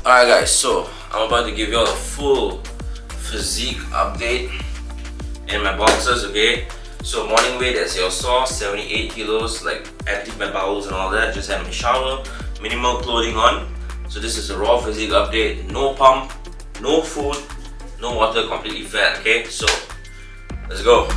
Alright guys, so I'm about to give you all a full physique update in my boxers, okay? So morning weight, as you saw, 78 kilos, like emptied my bowels and all that, just had my shower, minimal clothing on. So this is a raw physique update, no pump, no food, no water, completely fat, okay? So, let's go.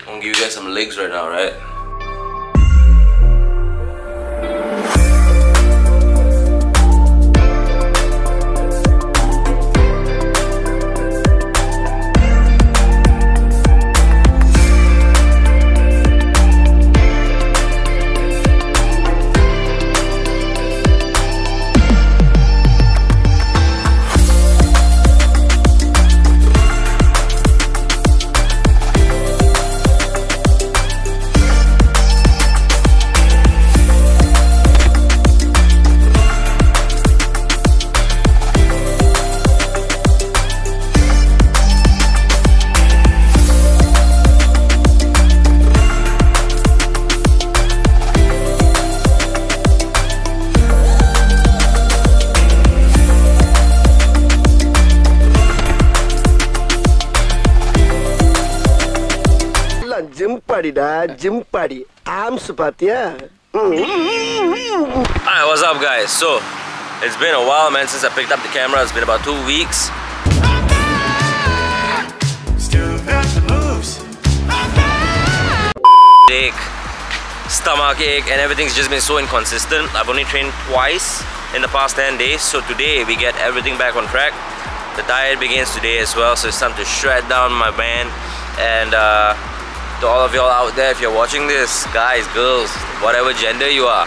I'm gonna give you guys some legs right now, right? Gym party. Arms patia. Alright, what's up guys? So, it's been a while man since I picked up the camera. It's been about 2 weeks. Still got the moves. Ache, stomach ache, and everything's just been so inconsistent. I've only trained twice in the past 10 days. So today we get everything back on track. The diet begins today as well. So it's time to shred down my band. And to all of y'all out there, if you're watching this, guys, girls, whatever gender you are,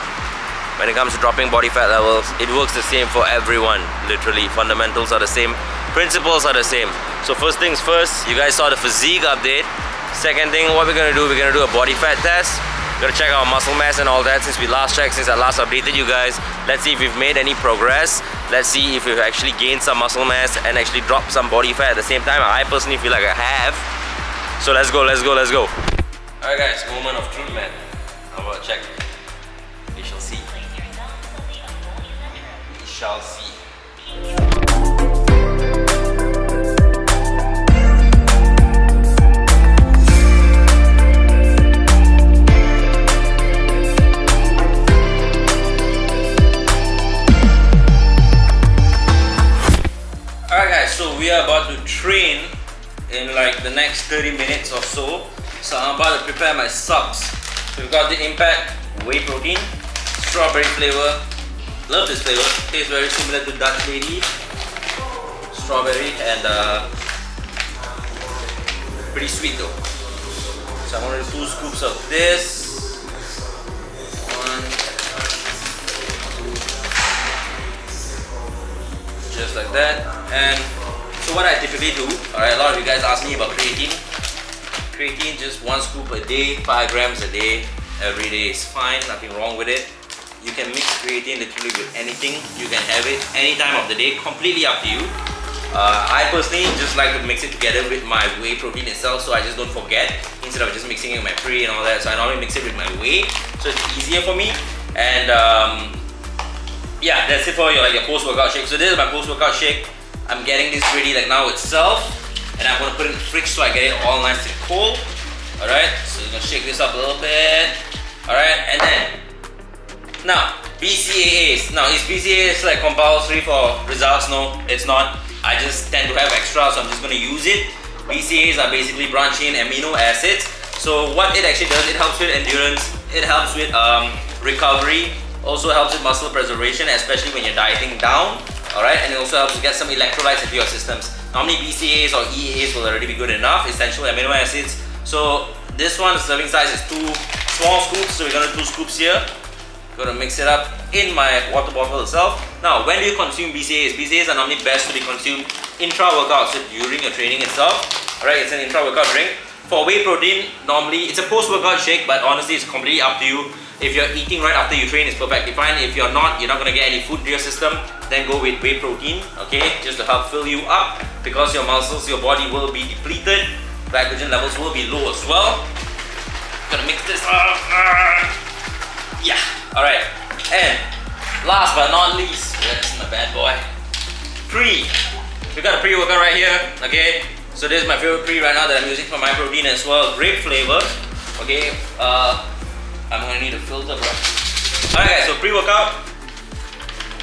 when it comes to dropping body fat levels, it works the same for everyone, literally. Fundamentals are the same, principles are the same. So first things first, you guys saw the physique update. Second thing, what we're gonna do, we're gonna do a body fat test. We're gonna check our muscle mass and all that since we last checked, since I last updated you guys. Let's see if we've made any progress. Let's see if we've actually gained some muscle mass and actually dropped some body fat at the same time. I personally feel like I have. So let's go, let's go, let's go. Alright guys, moment of truth man. I'm gonna check. We shall see. We shall see. Alright guys, so we are about to train in like the next 30 minutes or so. So I'm about to prepare my subs. So we've got the Impact whey protein, strawberry flavor. Love this flavor. Tastes very similar to Dutch Lady. Strawberry and pretty sweet though. So I'm gonna do 2 scoops of this. 1, 2, just like that. And so what I typically do, alright, a lot of you guys ask me about creatine. Creatine, just 1 scoop a day, 5 grams a day, every day is fine, nothing wrong with it. You can mix creatine literally with anything. You can have it any time of the day, completely up to you. I personally just like to mix it together with my whey protein itself, so I just don't forget, instead of just mixing it with my pre and all that. So I normally mix it with my whey, so it's easier for me. And yeah, that's it for your post-workout shake. So this is my post-workout shake. I'm getting this ready like now itself. and I'm gonna put it in the fridge so I get it all nice and cold. Alright, so we're gonna shake this up a little bit. Alright, and then now BCAAs. Now is BCAAs like compulsory for results? No, it's not. I just tend to have extra, so I'm just gonna use it. BCAAs are basically branched chain amino acids. So what it actually does, it helps with endurance, it helps with recovery, also helps with muscle preservation, especially when you're dieting down. Alright, and it also helps to get some electrolytes into your systems. Normally BCAAs or EAAs will already be good enough, essential amino acids. So this one, the serving size is 2 small scoops, so we're gonna do 2 scoops here. Gonna mix it up in my water bottle itself. Now, when do you consume BCAAs? BCAAs are normally best to be consumed intra-workout, so during your training itself. Alright, it's an intra-workout drink. For whey protein, normally it's a post-workout shake, but honestly it's completely up to you. If you're eating right after you train, it's perfectly fine. If you're not gonna get any food to your system, then go with whey protein, okay? Just to help fill you up, because your muscles, your body will be depleted. Glycogen levels will be low as well. Gonna mix this up. Yeah, alright. And last but not least, that's my bad boy. We got a pre-workout right here, okay? So this is my favorite pre right now that I'm using for my protein as well. Grape flavor, okay? I'm gonna need a filter, bro. Alright guys, so pre-workout.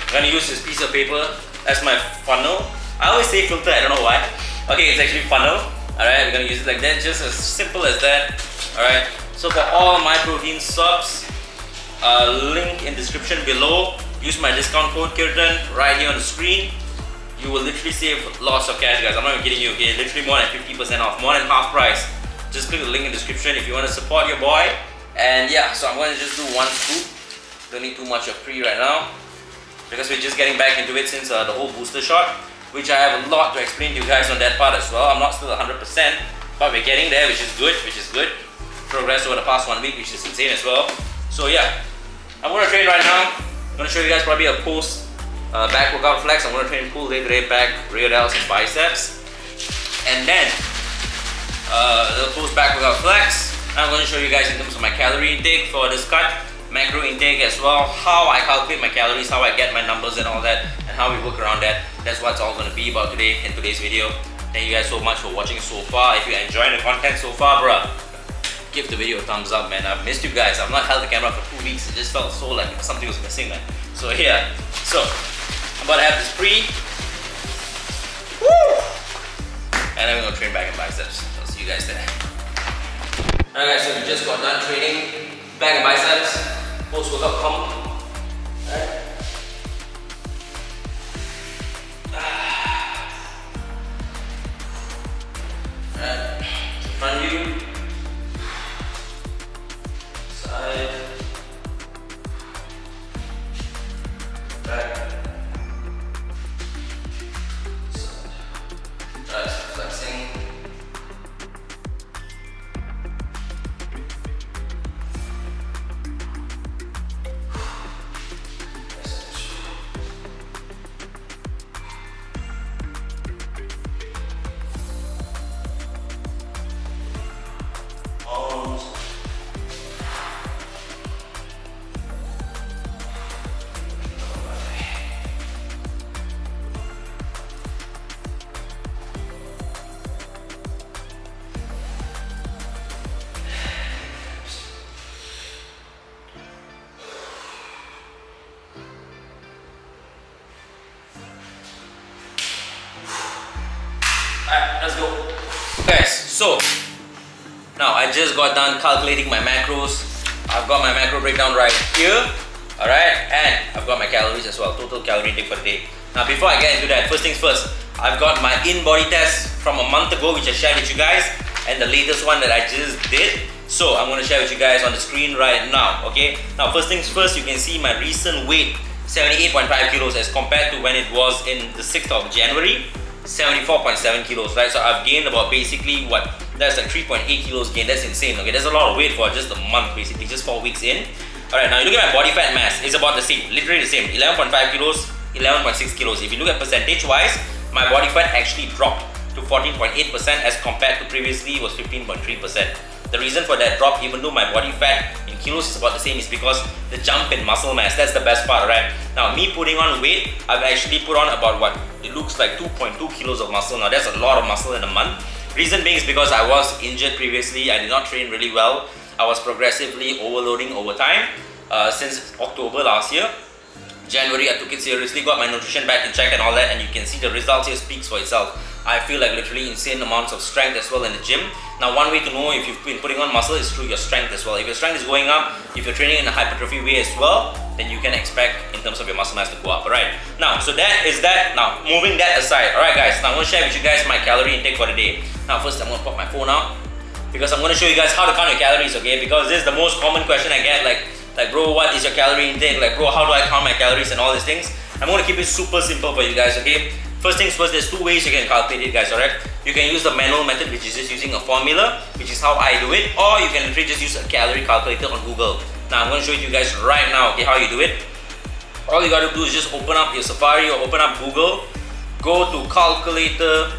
I'm gonna use this piece of paper as my funnel. I always say filter, I don't know why. Okay, it's actually funnel. Alright, we're gonna use it like that, just as simple as that. Alright, so for all my protein subs, link in description below. Use my discount code Kirtan right here on the screen. You will literally save lots of cash, guys. I'm not even kidding you, okay? Literally more than 50% off, more than half price. Just click the link in the description if you want to support your boy. And yeah, so I'm going to just do 1 scoop. Don't need too much of pre right now, because we're just getting back into it since the whole booster shot, which I have a lot to explain to you guys on that part as well. I'm not still 100%, but we're getting there, which is good, Progress over the past 1 week, which is insane as well. So yeah, I'm going to train right now. I'm going to show you guys probably a post back workout flex. I'm going to train pull, leg, rear, back, rear delts and biceps. And then the post back workout flex, I'm going to show you guys in terms of my calorie intake for this cut, macro intake as well, how I calculate my calories, how I get my numbers and all that, and how we work around that. That's what it's all going to be about today in today's video. Thank you guys so much for watching so far. If you're enjoying the content so far, bruh, give the video a thumbs up, man. I've missed you guys. I've not held the camera for 2 weeks. It just felt so like something was missing, man. So yeah, so I'm about to have this pre. Woo! And then we're gonna train back in biceps. I'll see you guys there. Alright guys, so we just got done training back in biceps, post-workout pump. Alright. Alright, front view, side, back, side. Alright, so flexing. Alright, let's go. Guys, so now I just got done calculating my macros. I've got my macro breakdown right here. Alright, and I've got my calories as well, total calorie intake for the day. Now before I get into that, first things first, I've got my in-body test from a month ago, which I shared with you guys, and the latest one that I just did. So I'm going to share with you guys on the screen right now, okay? Now first things first, you can see my recent weight, 78.5 kilos as compared to when it was in the 6th of January. 74.7 kilos, right? So I've gained about basically what? That's like 3.8 kilos gain. That's insane, okay? That's a lot of weight for just a month, basically, just 4 weeks in. Alright, now you look at my body fat mass, it's about the same, literally the same, 11.5 kilos, 11.6 kilos. If you look at percentage wise, my body fat actually dropped to 14.8% as compared to previously it was 15.3%. The reason for that drop, even though my body fat in kilos is about the same, is because the jump in muscle mass. That's the best part, right? Now, me putting on weight, I've actually put on about what? It looks like 2.2 kilos of muscle. Now, that's a lot of muscle in a month. Reason being is because I was injured previously. I did not train really well. I was progressively overloading over time since October last year. January, I took it seriously, got my nutrition back in check and all that, and you can see the results here speaks for itself. I feel like literally insane amounts of strength as well in the gym. Now, one way to know if you've been putting on muscle is through your strength as well. If your strength is going up, if you're training in a hypertrophy way as well, then you can expect in terms of your muscle mass to go up, alright? Now, so that is that. Now, moving that aside, alright guys, now I'm going to share with you guys my calorie intake for the day. Now, first I'm going to pop my phone out because I'm going to show you guys how to count your calories, okay? Because this is the most common question I get, like bro, what is your calorie intake? Like, bro, how do I count my calories and all these things? I'm going to keep it super simple for you guys, okay? First things first, there's two ways you can calculate it, guys, alright? You can use the manual method, which is just using a formula, which is how I do it, or you can literally just use a calorie calculator on Google. Now, I'm going to show it to you guys right now, okay, how you do it. All you got to do is just open up your Safari or open up Google, go to calculator,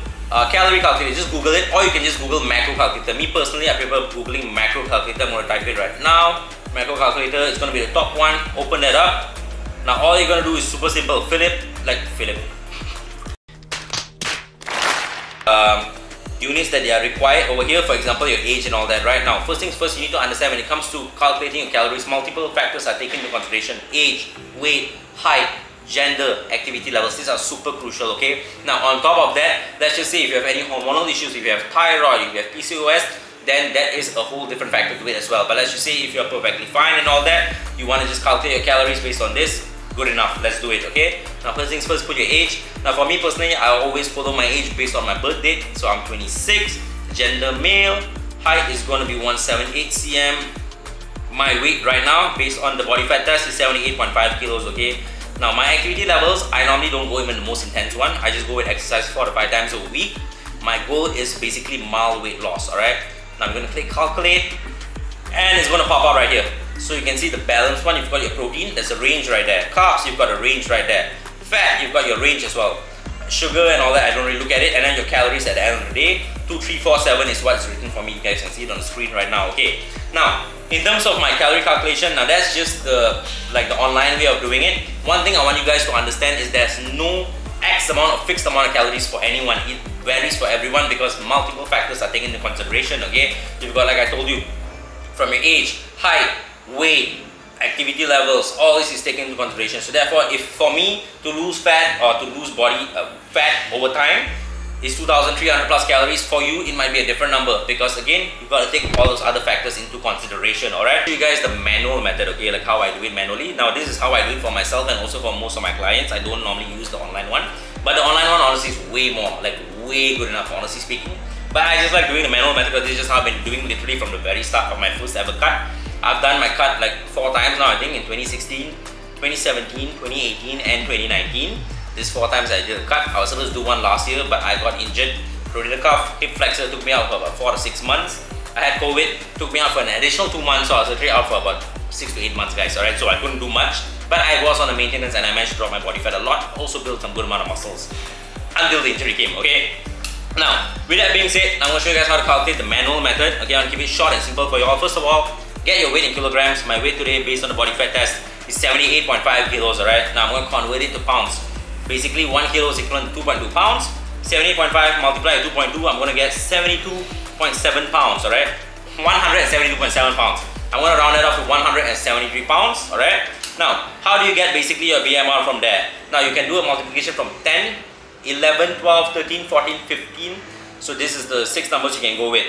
calorie calculator, just Google it, or you can just Google macro calculator. Me personally, I prefer Googling macro calculator. I'm going to type it right now. Macro calculator is going to be the top one. Open that up. Now all you're going to do is super simple. Units that they are required over here, for example your age and all that. Right now, first things first, you need to understand when it comes to calculating your calories, multiple factors are taken into consideration. Age, weight, height, gender, activity levels. These are super crucial, okay? Now on top of that, let's just say if you have any hormonal issues, if you have thyroid, if you have PCOS, then that is a whole different factor to it as well. But let's just say if you're perfectly fine and all that, you want to just calculate your calories based on this, good enough, let's do it, okay? Now first things first, put your age. Now for me personally, I always follow my age based on my birth date. So I'm 26, gender male, height is going to be 178 cm. My weight right now, based on the body fat test, is 78.5 kilos, okay? Now my activity levels, I normally don't go even the most intense one. I just go with exercise 4 to 5 times a week. My goal is basically mild weight loss, alright? Now I'm going to click calculate and it's going to pop out right here. So you can see the balanced one, you've got your protein, there's a range right there. Carbs, you've got a range right there. Fat, you've got your range as well. Sugar and all that, I don't really look at it. And then your calories at the end of the day, 2347 is what's written for me. You guys can see it on the screen right now, okay? Now, in terms of my calorie calculation, now that's just the online way of doing it. One thing I want you guys to understand is there's no fixed amount of calories for anyone. It varies for everyone because multiple factors are taken into consideration, okay? You've got, like I told you, from your age, height, weight, activity levels, all this is taken into consideration. So therefore, if for me to lose fat or to lose body fat over time is 2,300 plus calories, for you it might be a different number because again, you've got to take all those other factors into consideration, alright? Show you guys the manual method, okay, like how I do it manually. Now this is how I do it for myself and also for most of my clients. I don't normally use the online one, but the online one honestly is way more, like way good enough, honestly speaking. But I just like doing the manual method because this is just how I've been doing literally from the very start of my first ever cut. I've done my cut like 4 times now, I think, in 2016, 2017, 2018 and 2019. This 4 times I did a cut. I was supposed to do one last year, but I got injured. Rotator cuff, hip flexor took me out for about 4 to 6 months. I had COVID, took me out for an additional 2 months, so I was literally out for about 6 to 8 months, guys, alright? So I couldn't do much, but I was on a maintenance and I managed to drop my body fat a lot. Also built some good amount of muscles until the injury came, okay? Now, with that being said, I'm going to show you guys how to calculate the manual method. Okay, I'll keep it short and simple for you all. First of all, get your weight in kilograms. My weight today, based on the body fat test, is 78.5 kilos, alright? Now, I'm going to convert it to pounds. Basically, 1 kilo is equivalent to 2.2 pounds. 78.5 multiplied by 2.2, I'm going to get 72.7 pounds, alright? 172.7 pounds. I'm going to round it off to 173 pounds, alright? Now, how do you get basically your BMR from there? Now, you can do a multiplication from 10, 11, 12, 13, 14, 15. So this is the 6 numbers you can go with.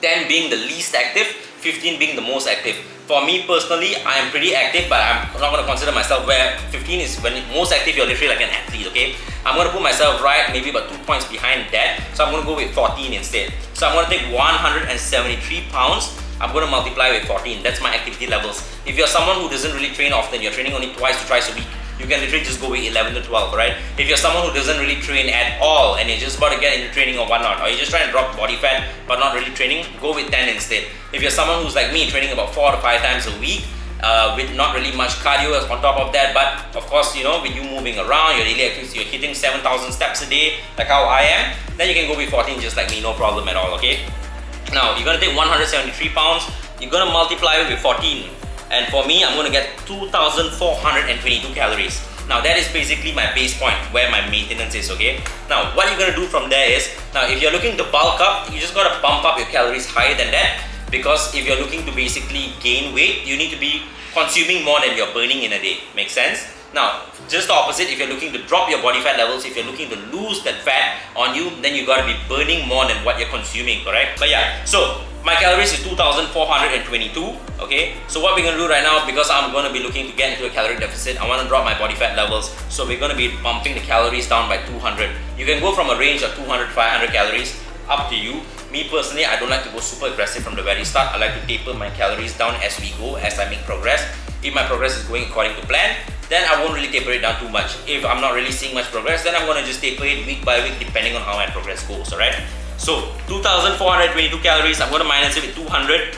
10 being the least active, 15 being the most active. For me personally, I am pretty active, but I'm not going to consider myself where 15 is when most active, you're literally like an athlete, okay? I'm going to put myself right, maybe about 2 points behind that. So I'm going to go with 14 instead. So I'm going to take 173 pounds. I'm going to multiply with 14. That's my activity levels. If you're someone who doesn't really train often, you're training only twice to thrice a week, you can literally just go with 11 to 12, right? If you're someone who doesn't really train at all and you're just about to get into training or whatnot, or you're just trying to drop body fat but not really training, go with 10 instead. If you're someone who's like me, training about 4 to 5 times a week, with not really much cardio on top of that, but of course, you know, with you moving around, your daily activities, you're hitting 7,000 steps a day, like how I am, then you can go with 14 just like me, no problem at all, okay? Now you're gonna take 173 pounds, you're gonna multiply it with 14. And for me, I'm gonna get 2,422 calories. Now that is basically my base point where my maintenance is, okay? Now what you're gonna do from there is, now if you're looking to bulk up, you just gotta bump up your calories higher than that, because if you're looking to basically gain weight, you need to be consuming more than you're burning in a day. Make sense? Now, just the opposite, if you're looking to drop your body fat levels, if you're looking to lose that fat on you, then you gotta be burning more than what you're consuming, correct? But yeah, so my calories is 2,422, okay? So what we're gonna do right now, because I'm gonna be looking to get into a caloric deficit, I wanna drop my body fat levels, so we're gonna be bumping the calories down by 200. You can go from a range of 200 to 500 calories, up to you. Me personally, I don't like to go super aggressive from the very start. I like to taper my calories down as we go, as I make progress. If my progress is going according to plan, then I won't really taper it down too much. If I'm not really seeing much progress, then I'm gonna just taper it week by week depending on how my progress goes, alright? So 2,422 calories, I'm gonna minus it with 200.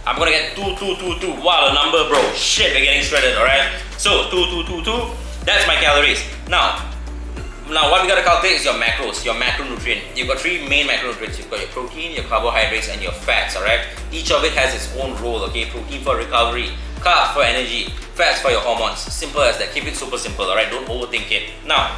I'm gonna get 2222. Wow, a number, bro. Shit, we're getting shredded, alright? So 2222, that's my calories. Now what we gotta calculate is your macros, your macronutrient. You've got three main macronutrients. You've got your protein, your carbohydrates, and your fats, alright? Each of it has its own role, okay? Protein for recovery, carbs for energy, fats for your hormones. Simple as that. Keep it super simple, alright? Don't overthink it. Now,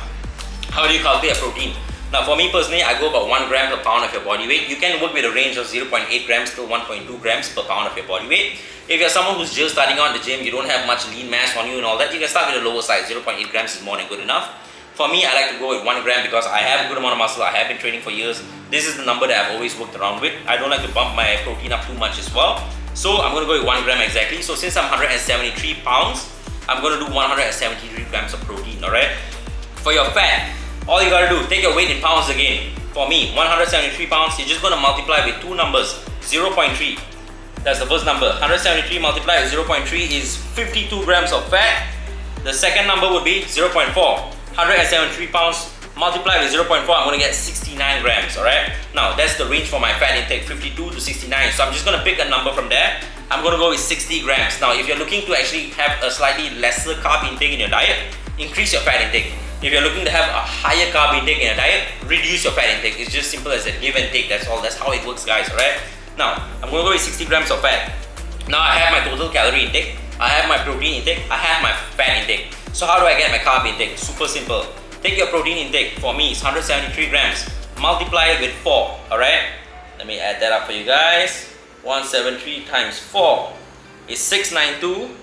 how do you calculate a protein? Now, for me personally, I go about 1 gram per pound of your body weight. You can work with a range of 0.8 grams to 1.2 grams per pound of your body weight. If you're someone who's just starting out in the gym, you don't have much lean mass on you and all that, you can start with a lower size. 0.8 grams is more than good enough. For me, I like to go with 1 gram because I have a good amount of muscle. I have been training for years. This is the number that I've always worked around with. I don't like to bump my protein up too much as well. So I'm going to go with 1 gram exactly. So since I'm 173 pounds, I'm going to do 173 grams of protein, alright? For your fat, all you got to do, take your weight in pounds again. For me, 173 pounds, you're just going to multiply with two numbers, 0.3. That's the first number. 173 multiplied with 0.3 is 52 grams of fat. The second number would be 0.4. 173 pounds multiplied with 0.4, I'm going to get 69 grams, alright? Now, that's the range for my fat intake, 52 to 69. So I'm just going to pick a number from there. I'm going to go with 60 grams. Now, if you're looking to actually have a slightly lesser carb intake in your diet, increase your fat intake. If you're looking to have a higher carb intake in your diet, reduce your fat intake. It's just simple as a give and take, that's all. That's how it works, guys, alright? Now, I'm going to go with 60 grams of fat. Now, I have my total calorie intake, I have my protein intake, I have my fat intake. So how do I get my carb intake? Super simple. Take your protein intake, for me it's 173 grams. Multiply it with 4, alright? Let me add that up for you guys. 173 times 4 is 692.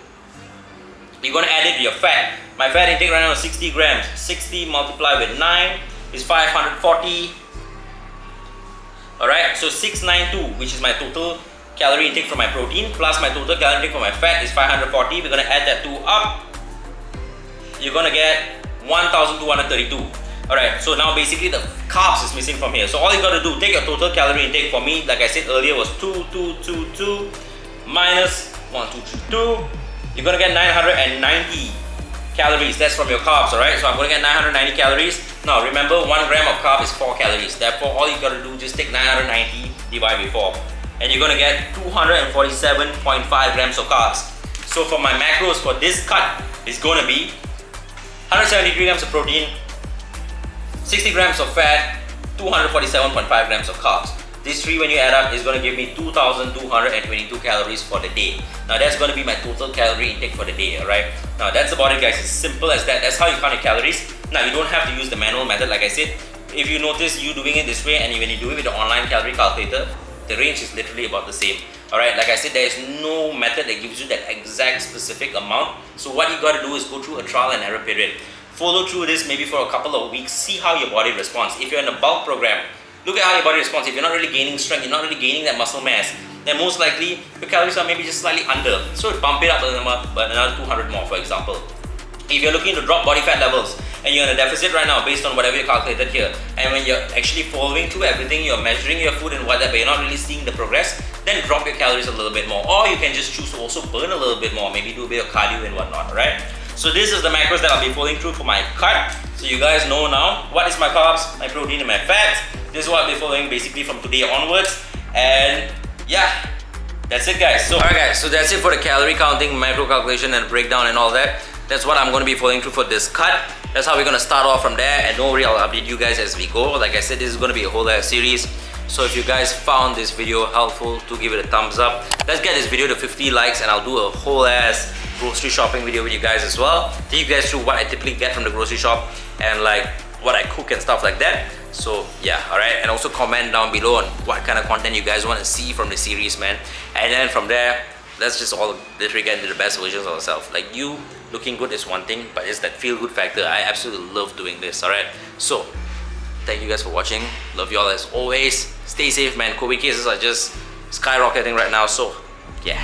You're going to add it to your fat. My fat intake right now is 60 grams. 60 multiplied with 9 is 540. Alright, so 692, which is my total calorie intake from my protein, plus my total calorie intake from my fat is 540. We're going to add that 2 up. You're gonna get 1,232. Alright, so now basically the carbs is missing from here. So all you gotta do, take your total calorie intake. For me, like I said earlier, was 2222 minus 1232. You're gonna get 990 calories. That's from your carbs, alright? So I'm gonna get 990 calories. Now remember, 1 gram of carb is 4 calories. Therefore, all you gotta do, just take 990 divided by 4. And you're gonna get 247.5 grams of carbs. So for my macros for this cut, it's gonna be 173 grams of protein, 60 grams of fat, 247.5 grams of carbs. These three, when you add up, is going to give me 2,222 calories for the day. Now that's going to be my total calorie intake for the day, alright? Now that's about it, guys. It's simple as that. That's how you count your calories. Now you don't have to use the manual method, like I said. If you notice you doing it this way, and when you do it with the online calorie calculator, the range is literally about the same. Alright, like I said, there is no method that gives you that exact specific amount. So what you got to do is go through a trial and error period. Follow through this maybe for a couple of weeks, see how your body responds. If you're in a bulk program, look at how your body responds. If you're not really gaining strength, you're not really gaining that muscle mass, then most likely your calories are maybe just slightly under. So bump it up another 200 more, for example. If you're looking to drop body fat levels and you're in a deficit right now based on whatever you calculated here, and when you're actually following through everything, you're measuring your food and whatever, you're not really seeing the progress, then drop your calories a little bit more. Or you can just choose to also burn a little bit more, maybe do a bit of cardio and whatnot, right? So this is the macros that I'll be following through for my cut. So you guys know now what is my carbs, my protein and my fats. This is what I'll be following basically from today onwards. And yeah, that's it, guys. So alright guys, so that's it for the calorie counting, macro calculation and breakdown and all that. That's what I'm going to be following through for this cut. That's how we're going to start off from there, and don't worry, I'll update you guys as we go. Like I said, this is going to be a whole series. So if you guys found this video helpful, do give it a thumbs up. Let's get this video to 50 likes and I'll do a whole ass grocery shopping video with you guys as well. Take you guys through what I typically get from the grocery shop and like what I cook and stuff like that. So yeah, alright, and also comment down below on what kind of content you guys want to see from the series, man. And then from there, let's just all literally get into the best versions of ourselves. Like, you looking good is one thing, but it's that feel good factor. I absolutely love doing this, alright? So thank you guys for watching. Love you all as always. Stay safe, man. COVID cases are just skyrocketing right now, so yeah.